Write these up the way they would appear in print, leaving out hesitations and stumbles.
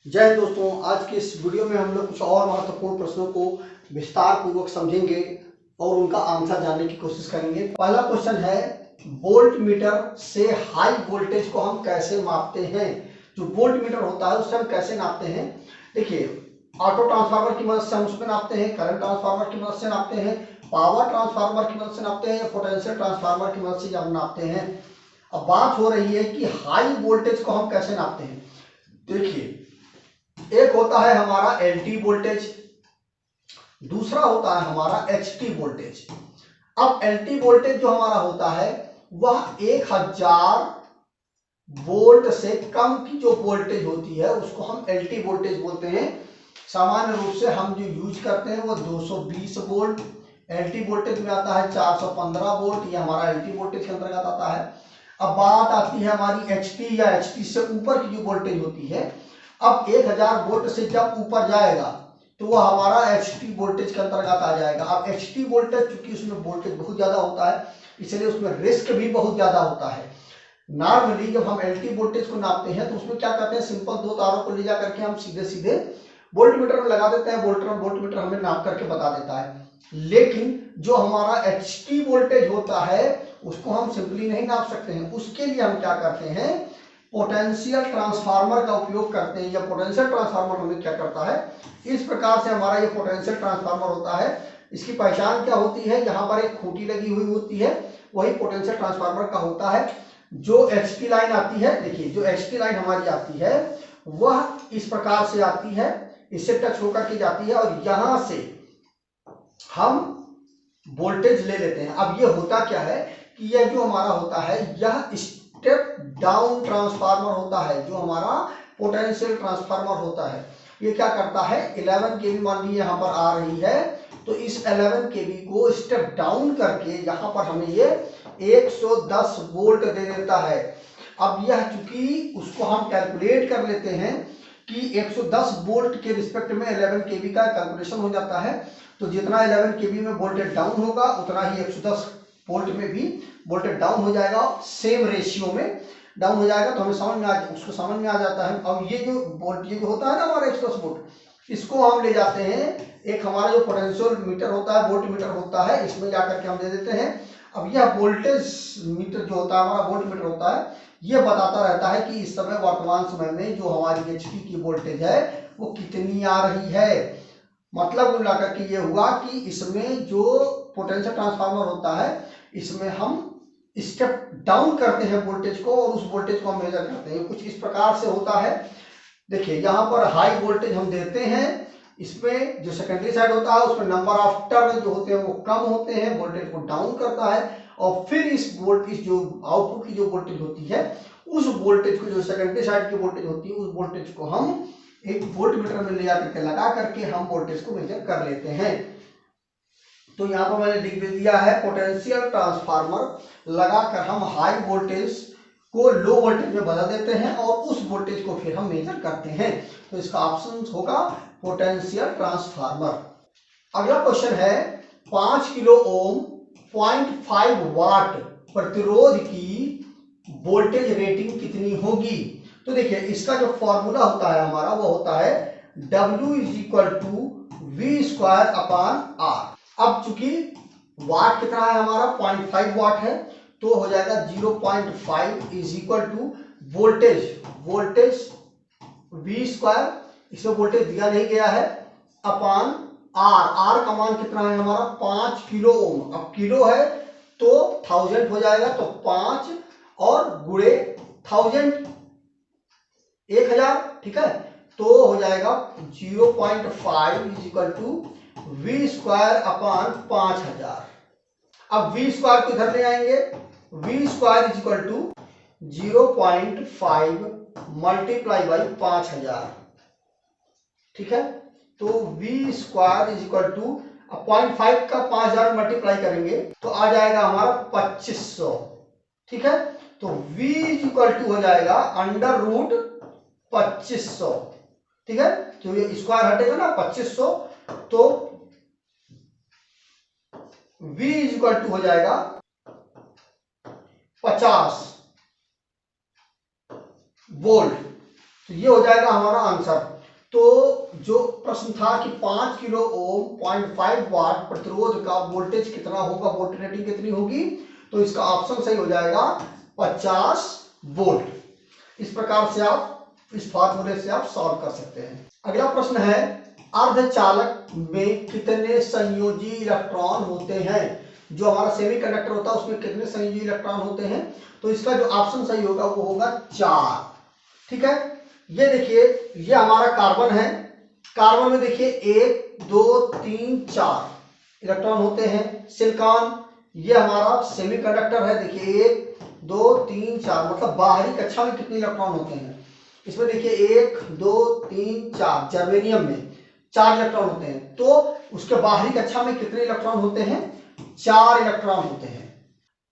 जय दोस्तों, आज के इस वीडियो में हम लोग कुछ और महत्वपूर्ण प्रश्नों को विस्तार पूर्वक समझेंगे और उनका आंसर जानने की कोशिश करेंगे। पहला क्वेश्चन है, वोल्ट मीटर से हाई वोल्टेज को हम कैसे मापते हैं। जो वोल्ट मीटर होता है उससे हम कैसे नापते हैं। देखिए, ऑटो ट्रांसफार्मर की मदद से हम उसमें नापते हैं, करंट ट्रांसफार्मर की मदद से नापते हैं, पावर ट्रांसफार्मर की मदद से नापते हैं, पोटेंशियल ट्रांसफार्मर की मदद से हम नापते हैं। अब बात हो रही है कि हाई वोल्टेज को हम कैसे नापते हैं। देखिए, एक होता है हमारा एलटी वोल्टेज, दूसरा होता है हमारा एचटी वोल्टेज। अब एलटी वोल्टेज जो हमारा होता है वह 1000 वोल्ट से कम की जो वोल्टेज होती है उसको हम एलटी वोल्टेज बोलते हैं। सामान्य रूप से हम जो यूज करते हैं वो 220 वोल्ट एलटी वोल्टेज में आता है, 415 वोल्ट ये हमारा एलटी वोल्टेज के अंतर्गत आता है। अब बात आती है हमारी एचटी या एचटी से ऊपर की जो वोल्टेज होती है। अब 1000 वोल्ट से जब ऊपर जाएगा तो वह हमारा एचटी वोल्टेज के अंतर्गत आ जाएगा। अब एचटी वोल्टेज चूंकि उसमें वोल्टेज बहुत ज्यादा होता है इसलिए उसमें रिस्क भी बहुत ज्यादा होता है। नॉर्मली जब हम एलटी वोल्टेज को नापते हैं तो उसमें क्या करते हैं, सिंपल दो तारों को ले जा करके हम सीधे सीधे वोल्टमीटर में लगा देते हैं, वोल्टमीटर हमें नाप करके बता देता है। लेकिन जो हमारा एचटी वोल्टेज होता है उसको हम सिंपली नहीं नाप सकते हैं। उसके लिए हम क्या करते हैं, पोटेंशियल ट्रांसफार्मर का उपयोग करते हैं। या पोटेंशियल ट्रांसफार्मर हमें क्या करता है, इस प्रकार से हमारा ये पोटेंशियल ट्रांसफार्मर होता है। इसकी पहचान क्या होती है, यहाँ पर एक खूंटी लगी हुई होती है, वही पोटेंशियल ट्रांसफार्मर का होता है। जो एचटी लाइन आती है, देखिए जो एचटी लाइन हमारी आती है वह इस प्रकार से आती है, इससे टच होकर के जाती है और यहां से हम वोल्टेज ले लेते हैं। अब ये होता क्या है कि यह जो हमारा होता है यह स्टेप डाउन ट्रांसफार्मर होता है। जो हमारा पोटेंशियल ट्रांसफार्मर होता है ये क्या करता है, 11 केवी मान लीजिए यहाँ पर आ रही है तो इस 11 केवी को स्टेप डाउन करके यहाँ पर हमें ये 110 वोल्ट दे देता है। अब यह चूंकि उसको हम कैलकुलेट कर लेते हैं कि 110 वोल्ट के रिस्पेक्ट में 11 केवी का कैलकुलेशन हो जाता है, तो जितना 11 केवी में वोल्टेज डाउन होगा उतना ही 110 वोल्ट में भी वोल्टेज डाउन हो जाएगा, सेम रेशियो में डाउन हो जाएगा। तो हमें समझ में आ जाता है। अब ये जो होता है ना हमारा 110 वोल्ट, इसको हम ले जाते हैं एक हमारा जो पोटेंशियल मीटर होता है, वोल्ट मीटर होता है, इसमें जाकर के हम दे देते हैं। अब यह वोल्टेज मीटर जो होता है हमारा वोल्ट मीटर होता है, ये बताता रहता है कि इस समय वर्तमान समय में जो हमारी एचपी की वोल्टेज है वो कितनी आ रही है। मतलब मिला करके ये हुआ कि इसमें जो पोटेंशियल ट्रांसफार्मर होता है इसमें हम स्टेप डाउन करते हैं वोल्टेज को और उस वोल्टेज को हम मेजर करते हैं। कुछ इस प्रकार से होता है। देखिए यहाँ पर हाई वोल्टेज हम देते हैं, इसमें जो सेकेंडरी साइड होता है उसमें नंबर ऑफ टर्न जो होते हैं वो कम होते हैं, वोल्टेज को डाउन करता है और फिर इस जो आउटपुट की जो वोल्टेज होती है उस वोल्टेज को, जो सेकेंडरी साइड की वोल्टेज होती है उस वोल्टेज को हम एक वोल्ट मीटर में ले जाकर के लगा करके हम वोल्टेज को मेजर कर लेते हैं। तो यहाँ पर मैंने लिख दिया है पोटेंशियल ट्रांसफार्मर लगाकर हम हाई वोल्टेज को लो वोल्टेज में बदल देते हैं और उस वोल्टेज को फिर हम मेजर करते हैं। तो इसका ऑप्शन होगा पोटेंशियल ट्रांसफार्मर। अगला क्वेश्चन है, 5 किलो ओम 0.5 वाट प्रतिरोध की वोल्टेज रेटिंग कितनी होगी। तो देखिए इसका जो फॉर्मूला होता है हमारा वो होता है W = V²/R। अब चूंकि वाट कितना है हमारा 0.5 वाट है तो हो जाएगा 0.5 = वोल्टेज V², इसमें वोल्टेज दिया नहीं गया है, अपान R का मान कितना है हमारा 5 किलो ओम। अब किलो है तो 1000 हो जाएगा, तो 5 और गुणे 1000 1000, ठीक है। तो हो जाएगा 0.5 = V²/5000। अब V² को इधर ले आएंगे, V² = 0.5 × 5000, ठीक है। तो V² = 0.5 का 5000 मल्टीप्लाई करेंगे तो आ जाएगा हमारा 2500, ठीक है। तो V = हो जाएगा √2500, ठीक है। तो ये स्क्वायर हटेगा ना 2500, तो V = हो जाएगा 50 वोल्ट। तो ये हो जाएगा हमारा आंसर। तो जो प्रश्न था कि 5 किलो ओम 0.5 वाट प्रतिरोध का वोल्टेज कितना होगा, वोल्टेज रेटिंग कितनी होगी, तो इसका ऑप्शन सही हो जाएगा 50 वोल्ट। इस प्रकार से आप इस फार्मूले से आप सॉल्व कर सकते हैं। अगला प्रश्न है अर्धचालक में कितने संयोजी इलेक्ट्रॉन होते हैं। जो हमारा सेमीकंडक्टर होता है उसमें कितने संयोजी इलेक्ट्रॉन होते हैं, तो इसका जो ऑप्शन सही होगा वो होगा 4। ठीक है, ये देखिए ये हमारा कार्बन है, कार्बन में देखिए 1 2 3 4 इलेक्ट्रॉन होते हैं। सिलिकॉन, ये हमारा सेमीकंडक्टर है, देखिए 1 2 3 4, मतलब बाहरी कक्षा में कितने इलेक्ट्रॉन होते हैं, इसमें देखिए 1 2 3 4। जर्मेनियम में 4 इलेक्ट्रॉन होते हैं, तो उसके बाहरी कक्षा में कितने इलेक्ट्रॉन होते हैं, 4 इलेक्ट्रॉन होते हैं।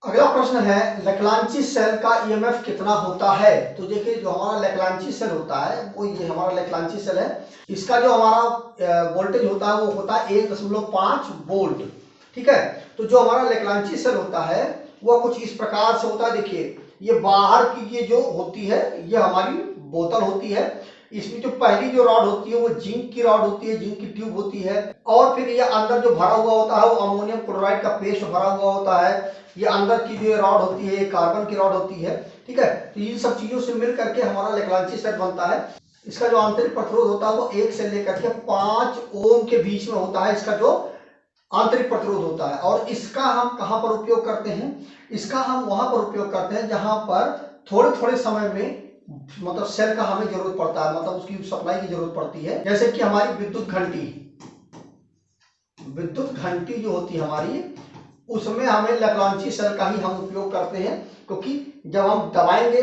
अगला प्रश्न है लेक्लांची सेल का ईएमएफ कितना होता है। तो देखिए जो हमारा लेक्लांची सेल होता है वो ये हमारा लेक्लांची सेल है, इसका जो हमारा वोल्टेज होता है वो होता है 1.5 वोल्ट। ठीक है, तो जो हमारा लेक्लांची सेल होता है वह कुछ इस प्रकार से होता है। देखिए ये बाहर की ये जो होती है ये हमारी बोतल होती है, इसमें जो पहली जो रॉड होती है वो जिंक की रॉड होती है, जिंक की ट्यूब होती है, और फिर ये अंदर जो भरा हुआ होता है वो अमोनियम क्लोराइड का पेस्ट भरा हुआ होता है। ये अंदर की जो रॉड होती है कार्बन की रॉड होती है। ठीक है, तो इन सब चीजों से मिल करके हमारा लेक्लांची सेल बनता है। इसका जो आंतरिक प्रतिरोध होता है वो 1 से लेकर के 5 ओम के बीच में होता है, इसका जो आंतरिक प्रतिरोध होता है। और इसका हम कहां पर उपयोग करते हैं, इसका हम वहां पर उपयोग करते हैं जहां पर थोड़े थोड़े समय में मतलब सेल का हमें जरूरत पड़ता है, मतलब उसकी सप्लाई की जरूरत पड़ती है। जैसे कि हमारी विद्युत घंटी जो होती है हमारी, उसमें हमें लेक्लांची सेल का ही हम उपयोग करते हैं, क्योंकि जब हम दबाएंगे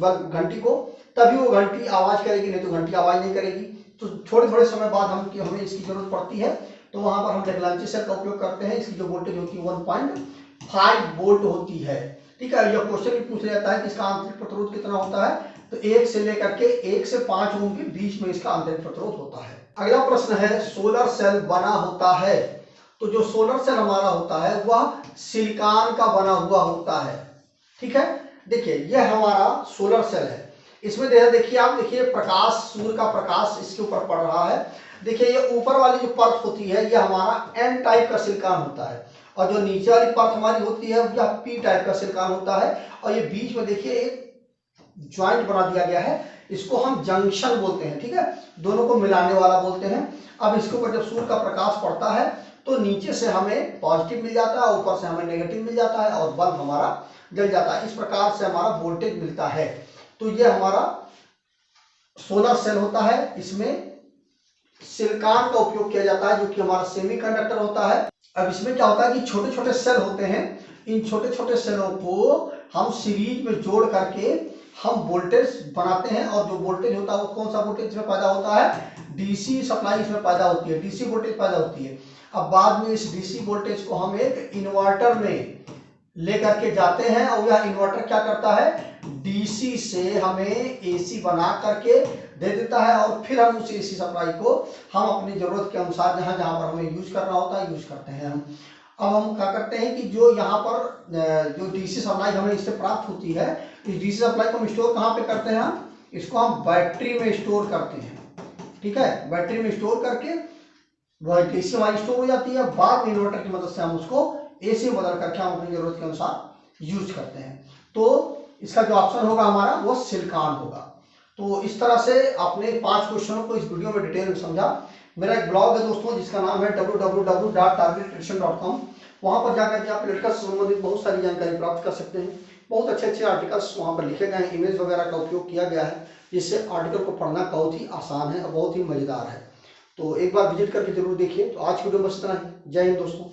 घंटी को तभी वो घंटी आवाज करेगी, नहीं तो घंटी आवाज नहीं करेगी। तो थोड़े थोड़े समय बाद हमें इसकी जरूरत पड़ती है, तो वहां पर हम लेक्लांची सेल का उपयोग करते हैं। इसकी जो वोल्टेज होती है 1.5 वोल्ट होती है। ठीक है, यह क्वेश्चन भी पूछ जाता है कि इसका आंतरिक प्रतिरोध कितना होता है, तो 1 से लेकर के 1 से 5 ओम के बीच में इसका आंतरिक प्रतिरोध होता है। अगला प्रश्न है सोलर सेल बना होता है। तो जो सोलर सेल हमारा होता है वह सिलिकॉन का बना हुआ होता है। ठीक है, देखिए यह हमारा सोलर सेल है, इसमें देखिए आप देखिए प्रकाश, सूर्य का प्रकाश इसके ऊपर पड़ रहा है। देखिए ये ऊपर वाली जो परत होती है ये हमारा एन टाइप का सिलिकॉन होता है, और जो नीचे वाली परत हमारी होती है यह पी टाइप का सिलिकॉन होता है। और ये बीच में देखिए एक ज्वाइंट बना दिया गया है, इसको हम जंक्शन बोलते हैं। ठीक है, दोनों को मिलाने वाला बोलते हैं। अब इसके ऊपर जब सूर्य का प्रकाश पड़ता है तो नीचे से हमें पॉजिटिव मिल जाता है, ऊपर से हमें नेगेटिव मिल जाता है, और बल्ब हमारा जल जाता है। इस प्रकार से हमारा वोल्टेज मिलता है। तो ये हमारा सोलर सेल होता है, इसमें सिलिकॉन का उपयोग किया जाता है जो कि हमारा सेमीकंडक्टर होता है। अब इसमें क्या होता है कि छोटे छोटे सेल होते हैं, इन छोटे छोटे सेलों को हम सीरीज में जोड़ करके हम वोल्टेज बनाते हैं, और जो वोल्टेज होता है वो कौन सा वोल्टेज इसमें पैदा होता है, डीसी सप्लाई इसमें पैदा होती है, डीसी वोल्टेज पैदा होती है। अब बाद में इस डीसी वोल्टेज को हम एक इन्वर्टर में लेकर के जाते हैं, और यह इन्वर्टर क्या करता है, डीसी से हमें एसी बना करके दे देता है, और फिर हम उस एसी सप्लाई को हम अपनी जरूरत के अनुसार जहां जहां पर हमें यूज करना होता है यूज करते हैं हम। अब हम क्या करते हैं कि जो यहाँ पर जो डीसी सप्लाई हमें इससे प्राप्त होती है, इस डीसी सप्लाई को हम स्टोर कहाँ पे करते हैं, इसको हम बैटरी में स्टोर करते हैं। ठीक है, बैटरी में स्टोर करके डीसी हमारी स्टोर हो जाती है, बाद में इन्वर्टर की मदद से हम उसको एसी में बदल करके हम अपनी जरूरत के अनुसार यूज करते हैं। तो इसका जो ऑप्शन होगा हमारा वो सिलिकॉन होगा। तो इस तरह से आपने 5 क्वेश्चनों को इस वीडियो में डिटेल में समझा। मेरा एक ब्लॉग है दोस्तों जिसका नाम है www.targetnutrition.com। वहां पर जाकर के आप इलेक्ट्रिकल से संबंधित बहुत सारी जानकारी प्राप्त कर सकते हैं। बहुत अच्छे अच्छे आर्टिकल्स वहां पर लिखे गए हैं, इमेज वगैरह का उपयोग किया गया है, जिससे आर्टिकल को पढ़ना बहुत ही आसान है और बहुत ही मजेदार है। तो एक बार विजिट करके जरूर देखिए। तो आज की वीडियो में बस इतना ही। जय हिंद दोस्तों।